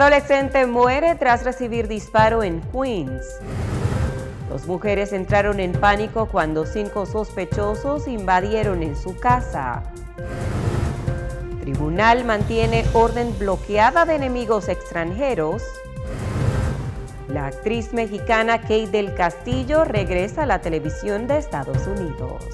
Adolescente muere tras recibir disparo en Queens. Dos mujeres entraron en pánico cuando 5 sospechosos invadieron en su casa. Tribunal mantiene orden bloqueada de enemigos extranjeros. La actriz mexicana Kate del Castillo regresa a la televisión de Estados Unidos.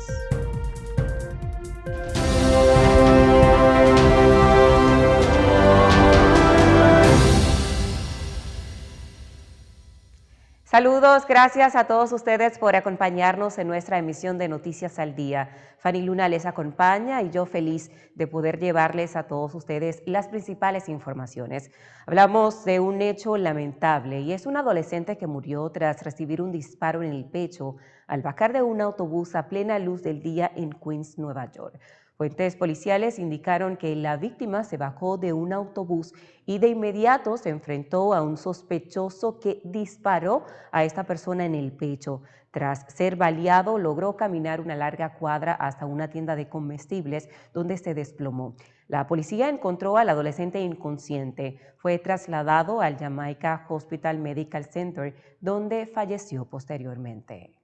Saludos, gracias a todos ustedes por acompañarnos en nuestra emisión de Noticias al Día. Fanny Luna les acompaña y yo feliz de poder llevarles a todos ustedes las principales informaciones. Hablamos de un hecho lamentable y es un adolescente que murió tras recibir un disparo en el pecho al bajar de un autobús a plena luz del día en Queens, Nueva York. Fuentes policiales indicaron que la víctima se bajó de un autobús y de inmediato se enfrentó a un sospechoso que disparó a esta persona en el pecho. Tras ser baleado, logró caminar una larga cuadra hasta una tienda de comestibles donde se desplomó. La policía encontró al adolescente inconsciente. Fue trasladado al Jamaica Hospital Medical Center, donde falleció posteriormente.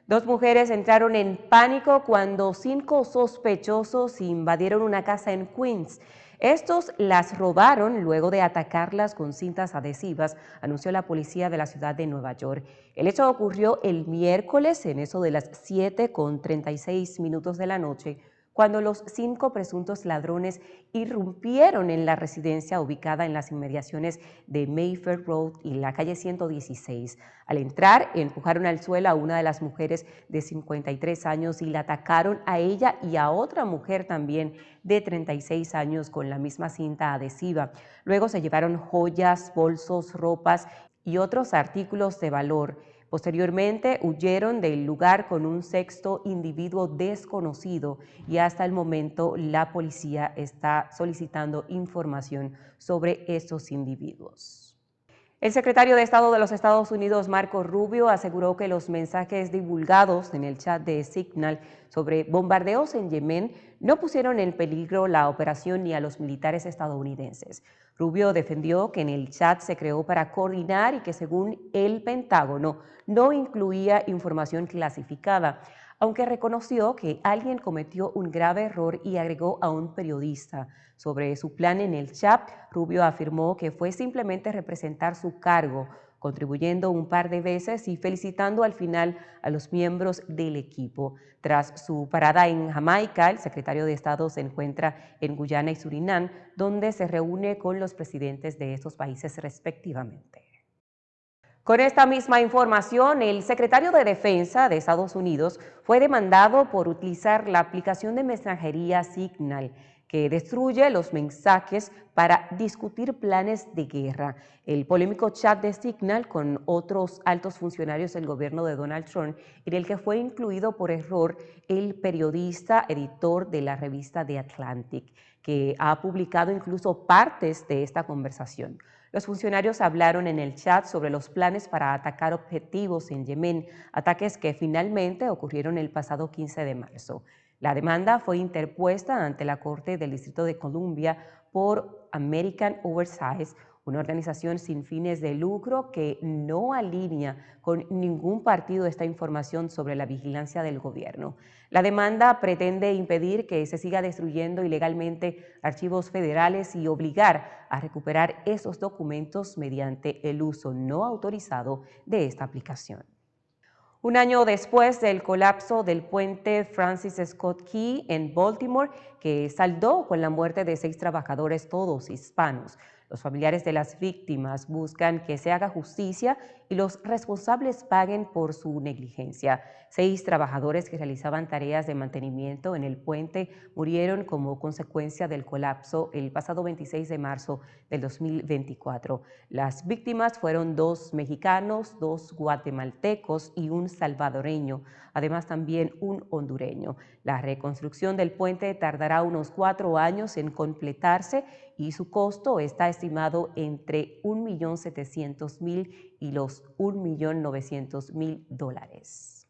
Dos mujeres entraron en pánico cuando 5 sospechosos invadieron una casa en Queens. Estos las robaron luego de atacarlas con cintas adhesivas, anunció la policía de la ciudad de Nueva York. El hecho ocurrió el miércoles en eso de las 7:36 de la noche, cuando los 5 presuntos ladrones irrumpieron en la residencia ubicada en las inmediaciones de Mayfair Road y la calle 116. Al entrar, empujaron al suelo a una de las mujeres de 53 años y la atacaron a ella y a otra mujer también de 36 años con la misma cinta adhesiva. Luego se llevaron joyas, bolsos, ropas y otros artículos de valor. Posteriormente huyeron del lugar con un sexto individuo desconocido y hasta el momento la policía está solicitando información sobre estos individuos. El secretario de Estado de los Estados Unidos, Marco Rubio, aseguró que los mensajes divulgados en el chat de Signal sobre bombardeos en Yemen no pusieron en peligro la operación ni a los militares estadounidenses. Rubio defendió que en el chat se creó para coordinar y que según el Pentágono no incluía información clasificada, aunque reconoció que alguien cometió un grave error y agregó a un periodista. Sobre su plan en el chat, Rubio afirmó que fue simplemente representar su cargo, contribuyendo un par de veces y felicitando al final a los miembros del equipo. Tras su parada en Jamaica, el secretario de Estado se encuentra en Guyana y Surinam, donde se reúne con los presidentes de estos países respectivamente. Con esta misma información, el secretario de Defensa de Estados Unidos fue demandado por utilizar la aplicación de mensajería Signal, que destruye los mensajes para discutir planes de guerra. El polémico chat de Signal con otros altos funcionarios del gobierno de Donald Trump, en el que fue incluido por error el periodista editor de la revista The Atlantic, que ha publicado incluso partes de esta conversación. Los funcionarios hablaron en el chat sobre los planes para atacar objetivos en Yemen, ataques que finalmente ocurrieron el pasado 15 de marzo. La demanda fue interpuesta ante la Corte del Distrito de Columbia por American Oversight, una organización sin fines de lucro que no alinea con ningún partido esta información sobre la vigilancia del gobierno. La demanda pretende impedir que se siga destruyendo ilegalmente archivos federales y obligar a recuperar esos documentos mediante el uso no autorizado de esta aplicación. Un año después del colapso del puente Francis Scott Key en Baltimore, que saldó con la muerte de 6 trabajadores, todos hispanos, los familiares de las víctimas buscan que se haga justicia y los responsables paguen por su negligencia. 6 trabajadores que realizaban tareas de mantenimiento en el puente murieron como consecuencia del colapso el pasado 26 de marzo del 2024. Las víctimas fueron 2 mexicanos, 2 guatemaltecos y un salvadoreño, además también un hondureño. La reconstrucción del puente tardará unos 4 años en completarse y su costo está estimado entre $1.700.000 y los $1.900.000.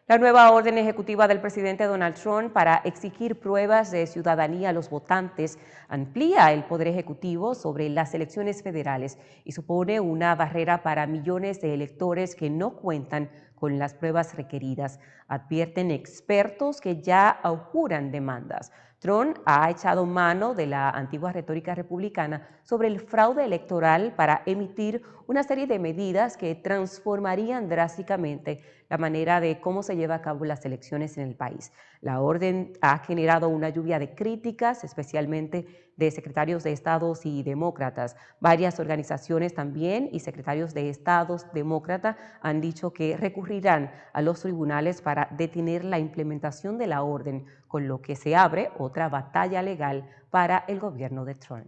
La nueva orden ejecutiva del presidente Donald Trump para exigir pruebas de ciudadanía a los votantes amplía el poder ejecutivo sobre las elecciones federales y supone una barrera para millones de electores que no cuentan con las pruebas requeridas. Advierten expertos que ya auguran demandas. Trump ha echado mano de la antigua retórica republicana sobre el fraude electoral para emitir una serie de medidas que transformarían drásticamente la manera de cómo se lleva a cabo las elecciones en el país. La orden ha generado una lluvia de críticas, especialmente de secretarios de estados y demócratas. Varias organizaciones también y secretarios de estados demócratas han dicho que recurrirán a los tribunales para detener la implementación de la orden, con lo que se abre otra batalla legal para el gobierno de Trump.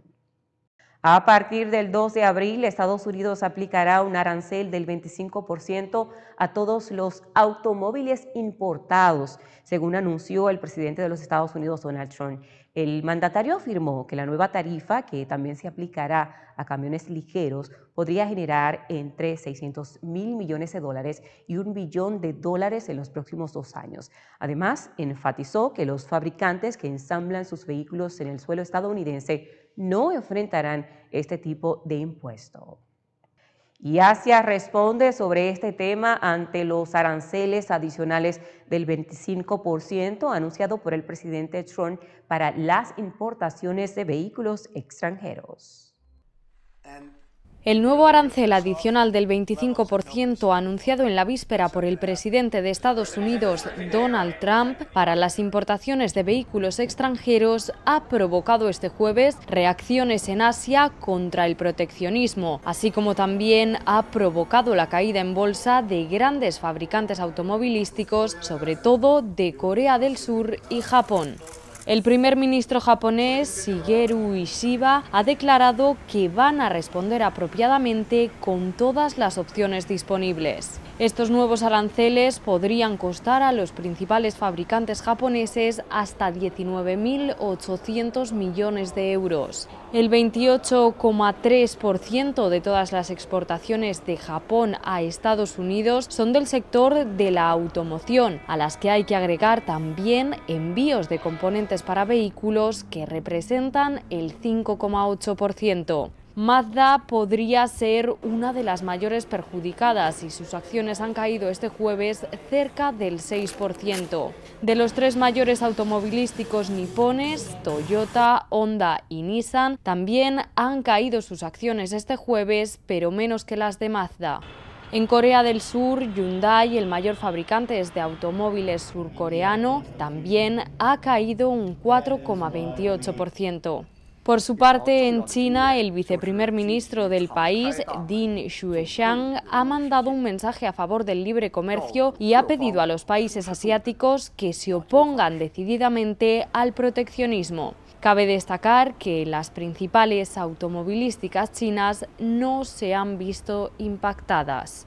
A partir del 2 de abril, Estados Unidos aplicará un arancel del 25% a todos los automóviles importados, según anunció el presidente de los Estados Unidos, Donald Trump. El mandatario afirmó que la nueva tarifa, que también se aplicará a camiones ligeros, podría generar entre 600.000 millones de dólares y $1 billón en los próximos 2 años. Además, enfatizó que los fabricantes que ensamblan sus vehículos en el suelo estadounidense no enfrentarán este tipo de impuesto. Y Asia responde sobre este tema ante los aranceles adicionales del 25% anunciado por el presidente Trump para las importaciones de vehículos extranjeros. El nuevo arancel adicional del 25% anunciado en la víspera por el presidente de Estados Unidos, Donald Trump, para las importaciones de vehículos extranjeros ha provocado este jueves reacciones en Asia contra el proteccionismo, así como también ha provocado la caída en bolsa de grandes fabricantes automovilísticos, sobre todo de Corea del Sur y Japón. El primer ministro japonés, Shigeru Ishiba, ha declarado que van a responder apropiadamente con todas las opciones disponibles. Estos nuevos aranceles podrían costar a los principales fabricantes japoneses hasta 19.800 millones de euros. El 28,3% de todas las exportaciones de Japón a Estados Unidos son del sector de la automoción, a las que hay que agregar también envíos de componentes para vehículos que representan el 5,8%. Mazda podría ser una de las mayores perjudicadas y sus acciones han caído este jueves cerca del 6%. De los 3 mayores automovilísticos nipones, Toyota, Honda y Nissan, también han caído sus acciones este jueves, pero menos que las de Mazda. En Corea del Sur, Hyundai, el mayor fabricante de automóviles surcoreano, también ha caído un 4,28%. Por su parte, en China, el viceprimer ministro del país, Ding Xuexiang, ha mandado un mensaje a favor del libre comercio y ha pedido a los países asiáticos que se opongan decididamente al proteccionismo. Cabe destacar que las principales automovilísticas chinas no se han visto impactadas.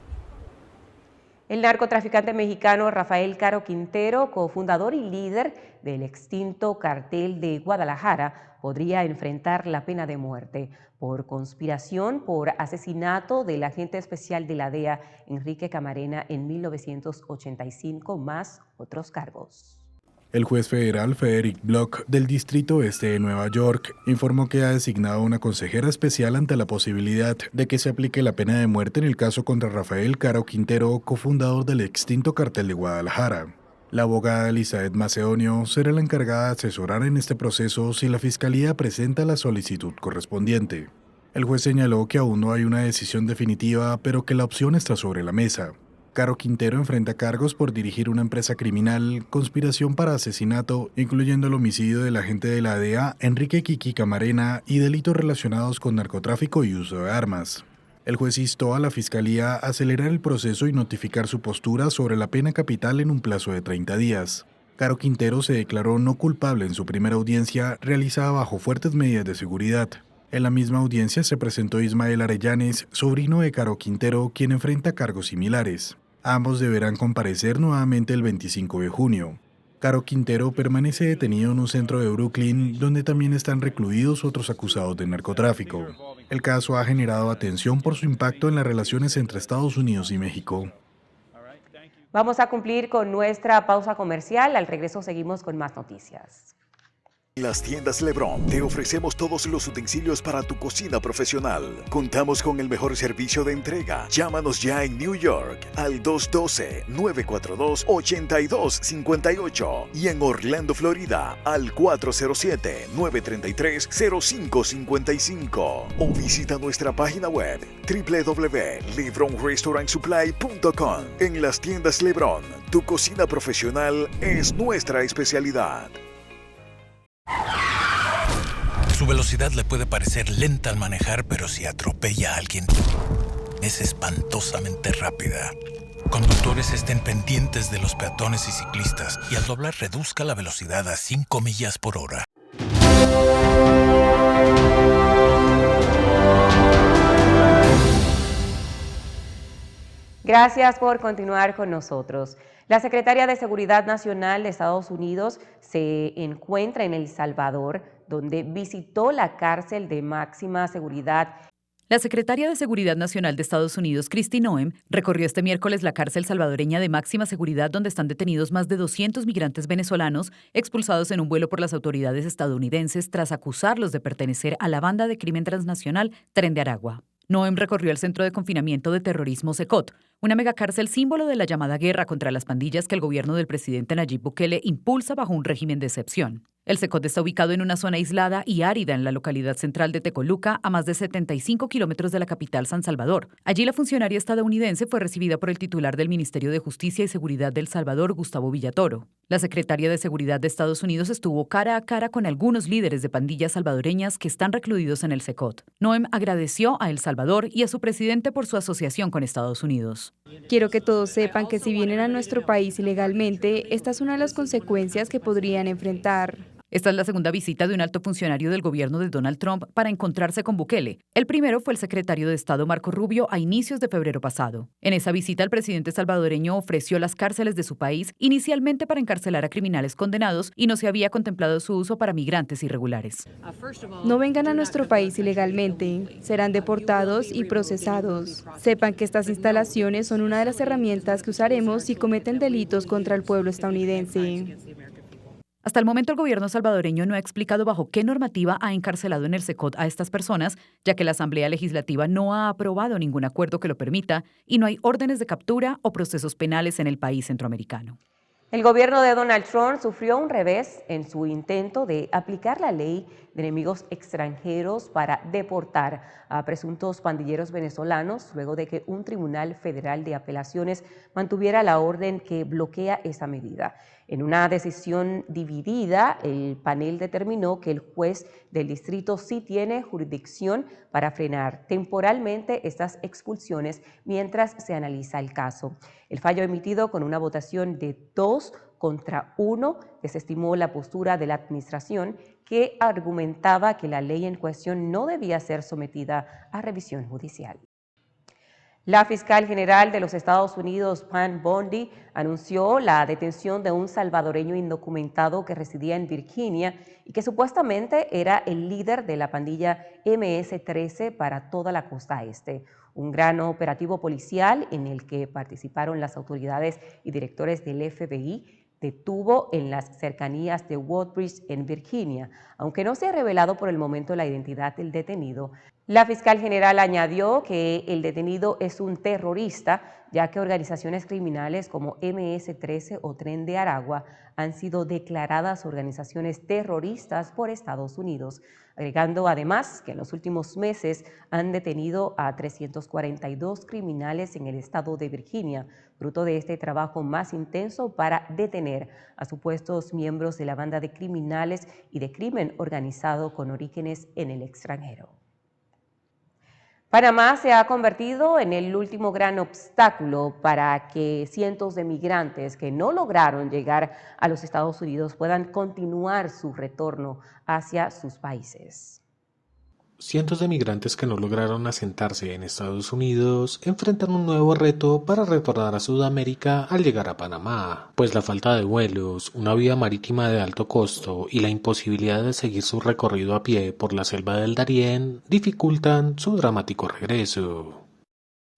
El narcotraficante mexicano Rafael Caro Quintero, cofundador y líder del extinto Cartel de Guadalajara, podría enfrentar la pena de muerte por conspiración por asesinato del agente especial de la DEA, Enrique Camarena, en 1985, más otros cargos. El juez federal Frederick Block del Distrito Este de Nueva York informó que ha designado una consejera especial ante la posibilidad de que se aplique la pena de muerte en el caso contra Rafael Caro Quintero, cofundador del extinto Cartel de Guadalajara. La abogada Elizabeth Macedonio será la encargada de asesorar en este proceso si la Fiscalía presenta la solicitud correspondiente. El juez señaló que aún no hay una decisión definitiva, pero que la opción está sobre la mesa. Caro Quintero enfrenta cargos por dirigir una empresa criminal, conspiración para asesinato, incluyendo el homicidio del agente de la DEA, Enrique Kiki Camarena, y delitos relacionados con narcotráfico y uso de armas. El juez instó a la Fiscalía a acelerar el proceso y notificar su postura sobre la pena capital en un plazo de 30 días. Caro Quintero se declaró no culpable en su primera audiencia, realizada bajo fuertes medidas de seguridad. En la misma audiencia se presentó Ismael Arellanes, sobrino de Caro Quintero, quien enfrenta cargos similares. Ambos deberán comparecer nuevamente el 25 de junio. Caro Quintero permanece detenido en un centro de Brooklyn, donde también están recluidos otros acusados de narcotráfico. El caso ha generado atención por su impacto en las relaciones entre Estados Unidos y México. Vamos a cumplir con nuestra pausa comercial. Al regreso seguimos con más noticias. En las tiendas LeBron te ofrecemos todos los utensilios para tu cocina profesional. Contamos con el mejor servicio de entrega. Llámanos ya en New York al 212-942-8258 y en Orlando, Florida al 407-933-0555 o visita nuestra página web www.lebronrestaurantsupply.com. En las tiendas LeBron, tu cocina profesional es nuestra especialidad. Su velocidad le puede parecer lenta al manejar, pero si atropella a alguien, es espantosamente rápida. Conductores, estén pendientes de los peatones y ciclistas y al doblar reduzca la velocidad a 5 millas por hora. Gracias por continuar con nosotros. La Secretaria de Seguridad Nacional de Estados Unidos se encuentra en El Salvador, donde visitó la cárcel de máxima seguridad. La secretaria de Seguridad Nacional de Estados Unidos, Kristi Noem, recorrió este miércoles la cárcel salvadoreña de máxima seguridad donde están detenidos más de 200 migrantes venezolanos expulsados en un vuelo por las autoridades estadounidenses tras acusarlos de pertenecer a la banda de crimen transnacional Tren de Aragua. Noem recorrió el centro de confinamiento de terrorismo Secot, una megacárcel símbolo de la llamada guerra contra las pandillas que el gobierno del presidente Nayib Bukele impulsa bajo un régimen de excepción. El Secot está ubicado en una zona aislada y árida en la localidad central de Tecoluca, a más de 75 kilómetros de la capital San Salvador. Allí la funcionaria estadounidense fue recibida por el titular del Ministerio de Justicia y Seguridad de El Salvador, Gustavo Villatoro. La secretaria de Seguridad de Estados Unidos estuvo cara a cara con algunos líderes de pandillas salvadoreñas que están recluidos en el Secot. Noem agradeció a El Salvador y a su presidente por su asociación con Estados Unidos. Quiero que todos sepan que si vienen a nuestro país ilegalmente, esta es una de las consecuencias que podrían enfrentar. Esta es la segunda visita de un alto funcionario del gobierno de Donald Trump para encontrarse con Bukele. El primero fue el secretario de Estado Marco Rubio a inicios de febrero pasado. En esa visita, el presidente salvadoreño ofreció las cárceles de su país inicialmente para encarcelar a criminales condenados y no se había contemplado su uso para migrantes irregulares. No vengan a nuestro país ilegalmente, serán deportados y procesados. Sepan que estas instalaciones son una de las herramientas que usaremos si cometen delitos contra el pueblo estadounidense. Hasta el momento, el gobierno salvadoreño no ha explicado bajo qué normativa ha encarcelado en el Secot a estas personas, ya que la Asamblea Legislativa no ha aprobado ningún acuerdo que lo permita y no hay órdenes de captura o procesos penales en el país centroamericano. El gobierno de Donald Trump sufrió un revés en su intento de aplicar la ley de enemigos extranjeros para deportar a presuntos pandilleros venezolanos luego de que un tribunal federal de apelaciones mantuviera la orden que bloquea esa medida. En una decisión dividida, el panel determinó que el juez del distrito sí tiene jurisdicción para frenar temporalmente estas expulsiones mientras se analiza el caso. El fallo emitido con una votación de 2-1 desestimó la postura de la administración que argumentaba que la ley en cuestión no debía ser sometida a revisión judicial. La fiscal general de los Estados Unidos, Pam Bondi, anunció la detención de un salvadoreño indocumentado que residía en Virginia y que supuestamente era el líder de la pandilla MS-13 para toda la costa este. Un gran operativo policial en el que participaron las autoridades y directores del FBI detuvo en las cercanías de Woodbridge, en Virginia. Aunque no se ha revelado por el momento la identidad del detenido, la fiscal general añadió que el detenido es un terrorista, ya que organizaciones criminales como MS-13 o Tren de Aragua han sido declaradas organizaciones terroristas por Estados Unidos, agregando además que en los últimos meses han detenido a 342 criminales en el estado de Virginia, fruto de este trabajo más intenso para detener a supuestos miembros de la banda de criminales y de crimen organizado con orígenes en el extranjero. Panamá se ha convertido en el último gran obstáculo para que cientos de migrantes que no lograron llegar a los Estados Unidos puedan continuar su retorno hacia sus países. Cientos de migrantes que no lograron asentarse en Estados Unidos enfrentan un nuevo reto para retornar a Sudamérica al llegar a Panamá, pues la falta de vuelos, una vía marítima de alto costo y la imposibilidad de seguir su recorrido a pie por la selva del Darién dificultan su dramático regreso.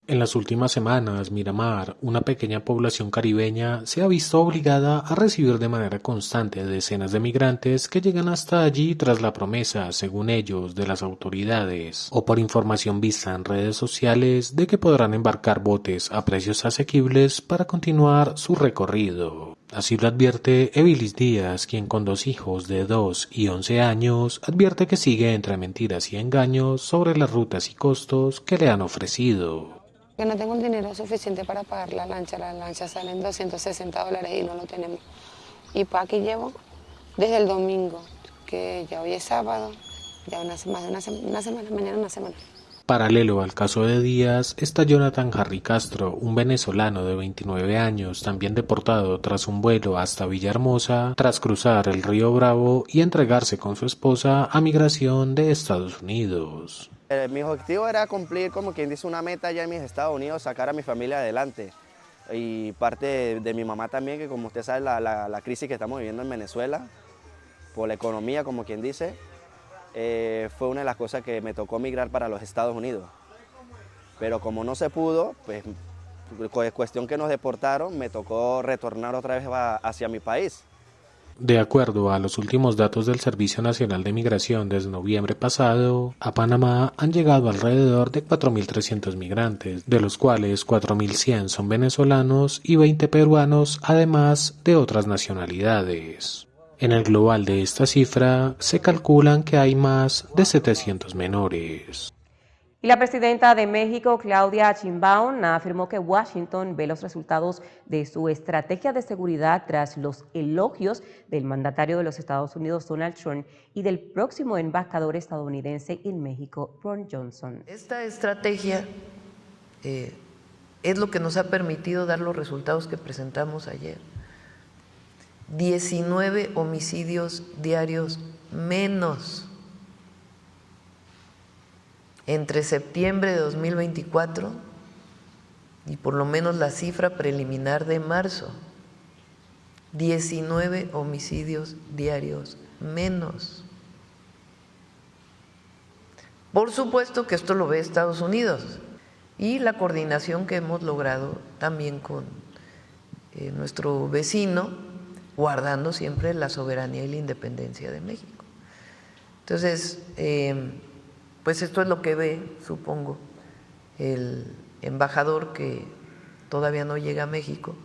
En las últimas semanas, Miramar, una pequeña población caribeña, se ha visto obligada a recibir de manera constante decenas de migrantes que llegan hasta allí tras la promesa, según ellos, de las autoridades, o por información vista en redes sociales de que podrán embarcar botes a precios asequibles para continuar su recorrido. Así lo advierte Evilis Díaz, quien con 2 hijos de 2 y 11 años advierte que sigue entre mentiras y engaños sobre las rutas y costos que le han ofrecido. Que no tengo el dinero suficiente para pagar la lancha sale en $260 y no lo tenemos. Y pues aquí llevo desde el domingo, que ya hoy es sábado, ya más de una semana, mañana una semana. Paralelo al caso de Díaz está Jonathan Harry Castro, un venezolano de 29 años, también deportado tras un vuelo hasta Villahermosa, tras cruzar el río Bravo y entregarse con su esposa a migración de Estados Unidos. Mi objetivo era cumplir, como quien dice, una meta allá en mis Estados Unidos, sacar a mi familia adelante. Y parte de mi mamá también, que como usted sabe, la crisis que estamos viviendo en Venezuela, por la economía, como quien dice, fue una de las cosas que me tocó migrar para los Estados Unidos. Pero como no se pudo, pues cuestión que nos deportaron, me tocó retornar otra vez hacia mi país. De acuerdo a los últimos datos del Servicio Nacional de Migración desde noviembre pasado, a Panamá han llegado alrededor de 4.300 migrantes, de los cuales 4.100 son venezolanos y 20 peruanos, además de otras nacionalidades. En el global de esta cifra, se calculan que hay más de 700 menores. Y la presidenta de México, Claudia Sheinbaum, afirmó que Washington ve los resultados de su estrategia de seguridad tras los elogios del mandatario de los Estados Unidos, Donald Trump, y del próximo embajador estadounidense en México, Ron Johnson. Esta estrategia es lo que nos ha permitido dar los resultados que presentamos ayer. 19 homicidios diarios menos entre septiembre de 2024 y por lo menos la cifra preliminar de marzo. 19 homicidios diarios menos. Por supuesto que esto lo ve Estados Unidos y la coordinación que hemos logrado también con nuestro vecino, guardando siempre la soberanía y la independencia de México. Entonces, pues esto es lo que ve, supongo, el embajador que todavía no llega a México,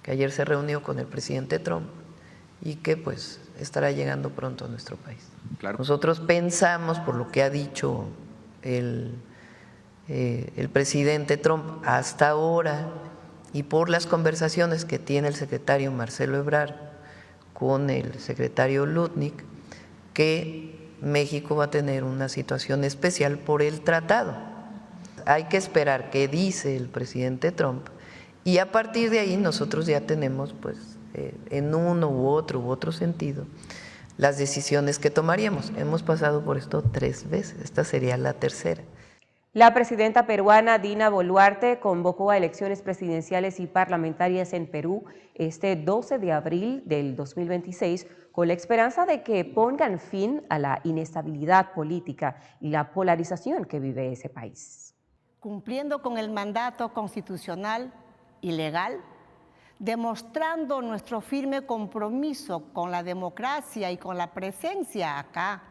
que ayer se reunió con el presidente Trump y que pues estará llegando pronto a nuestro país. Claro. Nosotros pensamos, por lo que ha dicho el presidente Trump hasta ahora y por las conversaciones que tiene el secretario Marcelo Ebrard con el secretario Lutnick, que México va a tener una situación especial por el tratado. Hay que esperar qué dice el presidente Trump y a partir de ahí nosotros ya tenemos, pues, en uno u otro sentido, las decisiones que tomaríamos. Hemos pasado por esto 3 veces, esta sería la tercera. La presidenta peruana Dina Boluarte convocó a elecciones presidenciales y parlamentarias en Perú este 12 de abril del 2026 con la esperanza de que pongan fin a la inestabilidad política y la polarización que vive ese país. Cumpliendo con el mandato constitucional y legal, demostrando nuestro firme compromiso con la democracia y con la presencia acá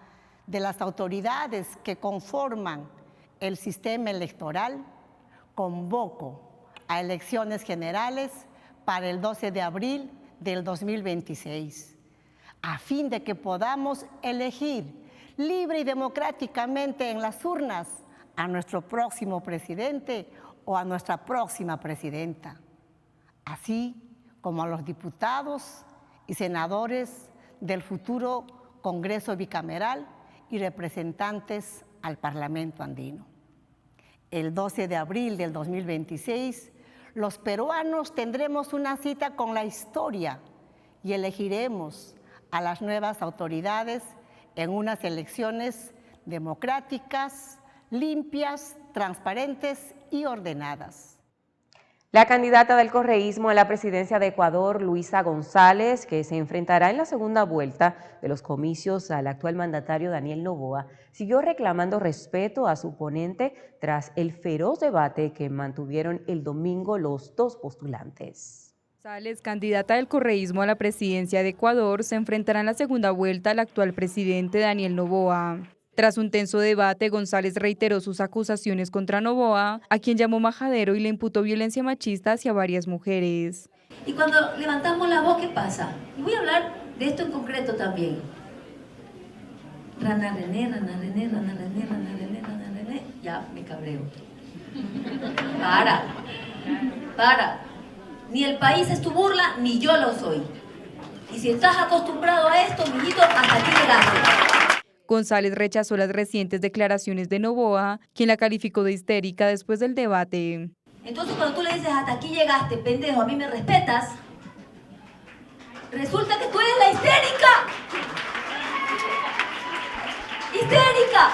de las autoridades que conforman el sistema electoral, convoco a elecciones generales para el 12 de abril del 2026, a fin de que podamos elegir libre y democráticamente en las urnas a nuestro próximo presidente o a nuestra próxima presidenta, así como a los diputados y senadores del futuro Congreso bicameral y representantes al Parlamento andino. El 12 de abril del 2026, los peruanos tendremos una cita con la historia y elegiremos a las nuevas autoridades en unas elecciones democráticas, limpias, transparentes y ordenadas. La candidata del correísmo a la presidencia de Ecuador, Luisa González, que se enfrentará en la segunda vuelta de los comicios al actual mandatario Daniel Noboa, siguió reclamando respeto a su oponente tras el feroz debate que mantuvieron el domingo los dos postulantes. González, candidata del correísmo a la presidencia de Ecuador, se enfrentará en la segunda vuelta al actual presidente Daniel Noboa. Tras un tenso debate, González reiteró sus acusaciones contra Noboa, a quien llamó majadero y le imputó violencia machista hacia varias mujeres. Y cuando levantamos la voz, ¿qué pasa? Y voy a hablar de esto en concreto también. Rana René, Rana René, Rana René, Rana René, Rana René. Ya me cabreo. Para. Ni el país es tu burla, ni yo lo soy. Y si estás acostumbrado a esto, mijito, hasta aquí llegaste. González rechazó las recientes declaraciones de Noboa, quien la calificó de histérica después del debate. Entonces cuando tú le dices hasta aquí llegaste, pendejo, a mí me respetas, resulta que tú eres la histérica. ¡Histérica!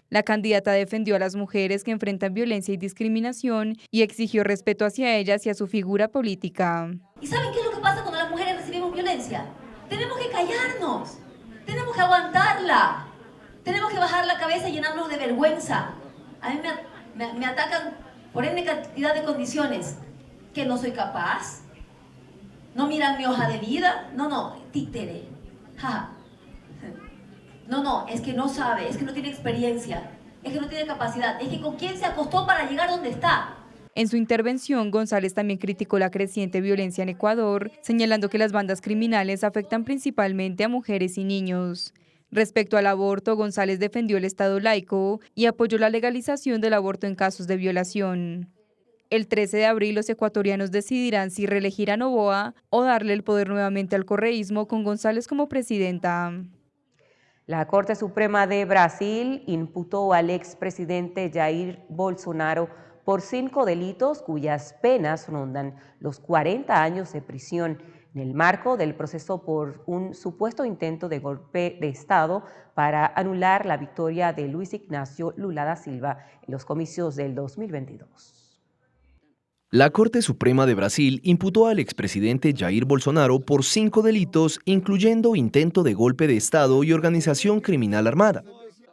La candidata defendió a las mujeres que enfrentan violencia y discriminación y exigió respeto hacia ellas y a su figura política. ¿Y saben qué es lo que pasa cuando las mujeres recibimos violencia? Tenemos que callarnos. Tenemos que aguantarla, tenemos que bajar la cabeza y llenarnos de vergüenza. A mí me atacan por N cantidad de condiciones. Que no soy capaz, no miran mi hoja de vida, no, títere. Ja. No, es que no sabe, es que no tiene experiencia, es que no tiene capacidad, es que con quién se acostó para llegar donde está. En su intervención, González también criticó la creciente violencia en Ecuador, señalando que las bandas criminales afectan principalmente a mujeres y niños. Respecto al aborto, González defendió el Estado laico y apoyó la legalización del aborto en casos de violación. El 13 de abril, los ecuatorianos decidirán si reelegir a Noboa o darle el poder nuevamente al correísmo con González como presidenta. La Corte Suprema de Brasil imputó al expresidente Jair Bolsonaro por 5 delitos cuyas penas rondan los 40 años de prisión en el marco del proceso por un supuesto intento de golpe de Estado para anular la victoria de Luiz Inácio Lula da Silva en los comicios del 2022. La Corte Suprema de Brasil imputó al expresidente Jair Bolsonaro por 5 delitos, incluyendo intento de golpe de Estado y organización criminal armada.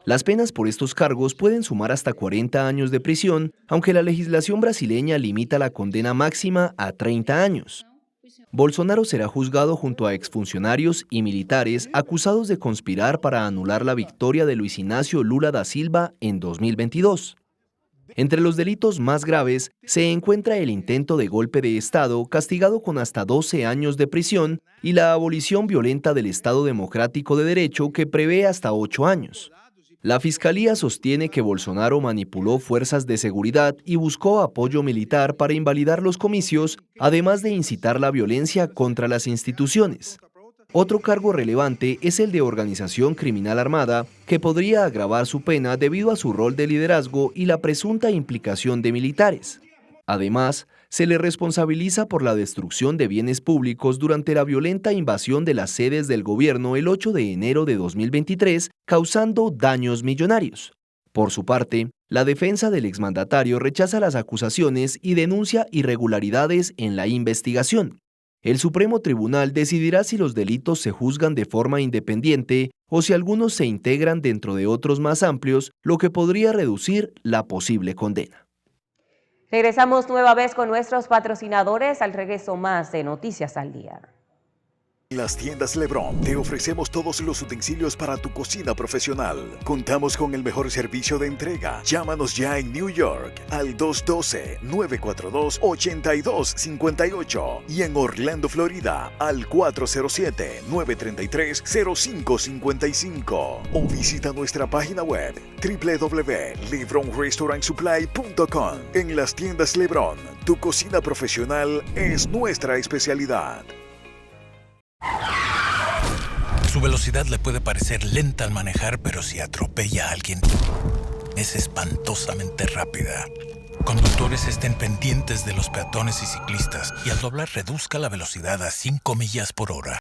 Las penas por estos cargos pueden sumar hasta 40 años de prisión, aunque la legislación brasileña limita la condena máxima a 30 años. Bolsonaro será juzgado junto a exfuncionarios y militares acusados de conspirar para anular la victoria de Luiz Inácio Lula da Silva en 2022. Entre los delitos más graves se encuentra el intento de golpe de Estado, castigado con hasta 12 años de prisión, y la abolición violenta del Estado Democrático de Derecho, que prevé hasta 8 años. La Fiscalía sostiene que Bolsonaro manipuló fuerzas de seguridad y buscó apoyo militar para invalidar los comicios, además de incitar la violencia contra las instituciones. Otro cargo relevante es el de organización criminal armada, que podría agravar su pena debido a su rol de liderazgo y la presunta implicación de militares. Además, se le responsabiliza por la destrucción de bienes públicos durante la violenta invasión de las sedes del gobierno el 8 de enero de 2023, causando daños millonarios. Por su parte, la defensa del exmandatario rechaza las acusaciones y denuncia irregularidades en la investigación. El Supremo Tribunal decidirá si los delitos se juzgan de forma independiente o si algunos se integran dentro de otros más amplios, lo que podría reducir la posible condena. Regresamos nueva vez con nuestros patrocinadores. Al regreso, más de Noticias al Día. En las tiendas LeBron te ofrecemos todos los utensilios para tu cocina profesional. Contamos con el mejor servicio de entrega. Llámanos ya en New York al 212-942-8258 y en Orlando, Florida al 407-933-0555 o visita nuestra página web www.lebronrestaurantsupply.com. En las tiendas LeBron, tu cocina profesional es nuestra especialidad. Su velocidad le puede parecer lenta al manejar, pero si atropella a alguien, es espantosamente rápida. Conductores estén pendientes de los peatones y ciclistas y al doblar reduzca la velocidad a 5 millas por hora.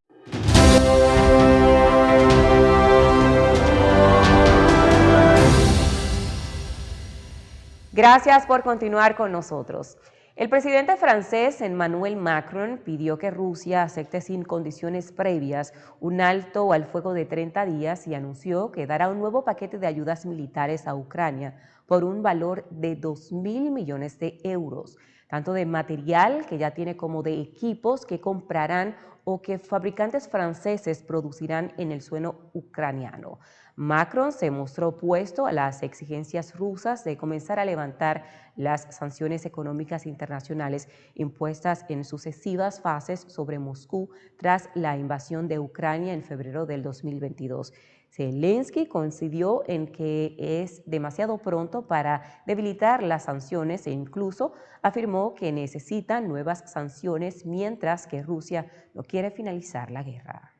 Gracias por continuar con nosotros. El presidente francés Emmanuel Macron pidió que Rusia acepte sin condiciones previas un alto al fuego de 30 días y anunció que dará un nuevo paquete de ayudas militares a Ucrania por un valor de 2.000 millones de euros, tanto de material que ya tiene como de equipos que comprarán o que fabricantes franceses producirán en el suelo ucraniano. Macron se mostró opuesto a las exigencias rusas de comenzar a levantar las sanciones económicas internacionales impuestas en sucesivas fases sobre Moscú tras la invasión de Ucrania en febrero del 2022. Zelensky coincidió en que es demasiado pronto para debilitar las sanciones e incluso afirmó que necesitan nuevas sanciones mientras que Rusia no quiere finalizar la guerra.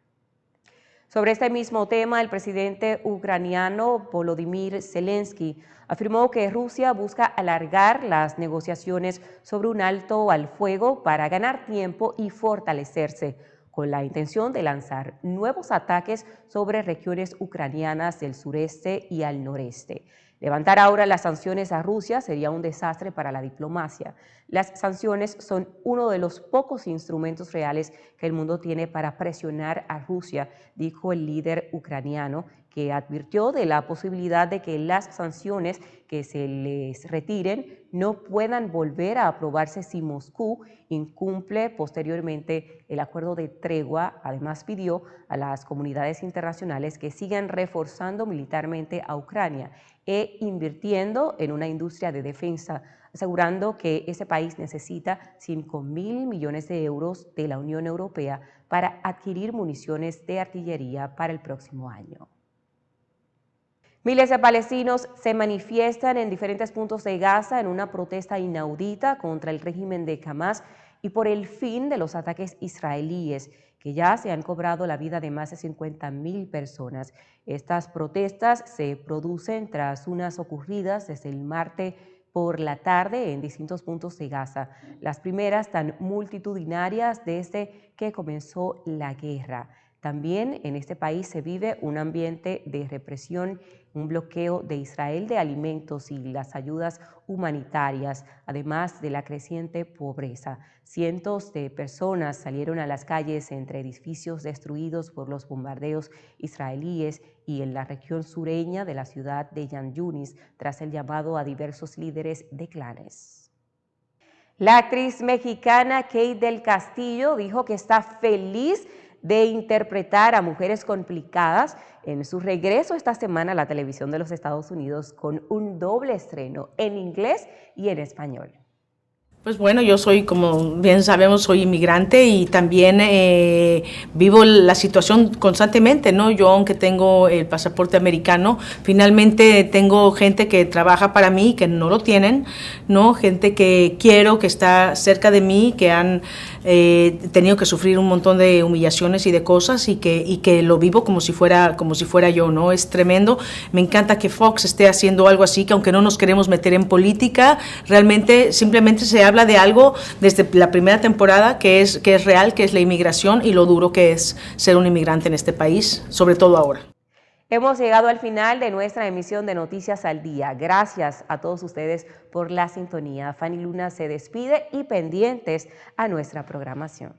Sobre este mismo tema, el presidente ucraniano Volodymyr Zelensky afirmó que Rusia busca alargar las negociaciones sobre un alto al fuego para ganar tiempo y fortalecerse, con la intención de lanzar nuevos ataques sobre regiones ucranianas del sureste y al noreste. Levantar ahora las sanciones a Rusia sería un desastre para la diplomacia. Las sanciones son uno de los pocos instrumentos reales que el mundo tiene para presionar a Rusia, dijo el líder ucraniano, que advirtió de la posibilidad de que las sanciones que se les retiren no puedan volver a aprobarse si Moscú incumple posteriormente el acuerdo de tregua. Además, pidió a las comunidades internacionales que sigan reforzando militarmente a Ucrania e invirtiendo en una industria de defensa, asegurando que ese país necesita 5.000 millones de euros de la Unión Europea para adquirir municiones de artillería para el próximo año. Miles de palestinos se manifiestan en diferentes puntos de Gaza en una protesta inaudita contra el régimen de Hamas y por el fin de los ataques israelíes, que ya se han cobrado la vida de más de 50.000 personas. Estas protestas se producen tras unas ocurridas desde el martes por la tarde en distintos puntos de Gaza, las primeras tan multitudinarias desde que comenzó la guerra. También en este país se vive un ambiente de represión, un bloqueo de Israel de alimentos y las ayudas humanitarias, además de la creciente pobreza. Cientos de personas salieron a las calles entre edificios destruidos por los bombardeos israelíes y en la región sureña de la ciudad de Yan Yunis, tras el llamado a diversos líderes de clanes. La actriz mexicana Kate del Castillo dijo que está feliz de interpretar a mujeres complicadas en su regreso esta semana a la televisión de los Estados Unidos con un doble estreno en inglés y en español. Pues bueno, yo soy, como bien sabemos, soy inmigrante y también vivo la situación constantemente, ¿no? Yo, aunque tengo el pasaporte americano, finalmente tengo gente que trabaja para mí que no lo tienen, ¿no? Gente que quiero, que está cerca de mí, que han tenido que sufrir un montón de humillaciones y de cosas y que lo vivo como si fuera yo, ¿no? Es tremendo. Me encanta que Fox esté haciendo algo así, que aunque no nos queremos meter en política, realmente simplemente se habla de algo desde la primera temporada que es real, que es la inmigración y lo duro que es ser un inmigrante en este país, sobre todo ahora. Hemos llegado al final de nuestra emisión de Noticias al Día. Gracias a todos ustedes por la sintonía. Fanny Luna se despide y pendientes a nuestra programación.